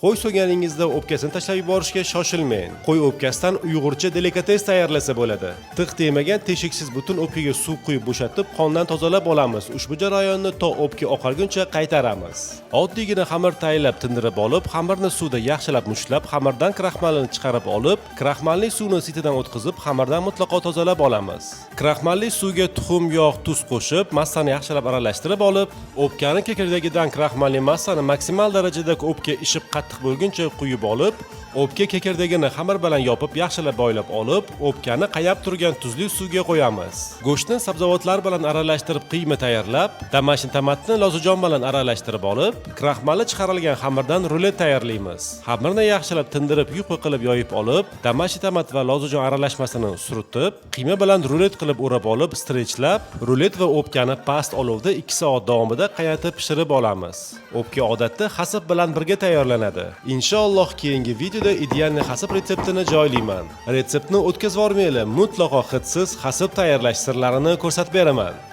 Qo'y so'yganingizda o'pkasini tashlab yuborishga shoshilmang. Qo'y o'pkasidan uyg'urcha delikates tayyorlasa bo'ladi. Tiq tegmagan teshiksiz butun o'pkaga suv quyib bo'shatib, qondan tozalab olamiz. Ushbu jarayonni to o'pka oqarguncha qaytaramiz. Oddiygina xamir tayyorlab tindirib olib, xamirni suvda yaxshilab mushlab, xamirdan kraxmalini chiqarib olib, kraxmalli suvni sitidan o'tkazib, xamirdan mutlaqo tozalab olamiz. Kraxmalli suvga tuxum, yog', tuz qo'shib, massani yaxshilab aralashtirib olib, o'pkani kekardagidan kraxmalli massani maksimal darajada o'pka ishib qattiq bo'lguncha quyib olib, o'pka kekirdagini xamir bilan yopib, yaxshilab boylab olib, o'pkani qayab turgan tuzli suvga qo'yamiz. Go'shtni sabzavotlar bilan aralashtirib qiyma tayyorlab, damashin tomatni lozijon bilan aralashtirib olib, kraxmali chiqarilgan xamirdan rulet tayyorlaymiz. Xamirni yaxshilab tindirib, yupqa qilib yoyib olib, damashin tomat va lozijon aralashmasini suritib, qiyma bilan rulet qilib o'rab olib, strechlab, rulet va o'pkani past olovda 2 soat davomida qaynatib pishirib olamiz. O'pka odatda hasib bilan birga tayyorlanadi. Inshaalloh keyingi videoda idealniy hasib retseptini joylayman. Retseptni o'tkazib yormayli, mutlaqo hidsiz hasib tayyorlash sirlarini ko'rsatib beraman.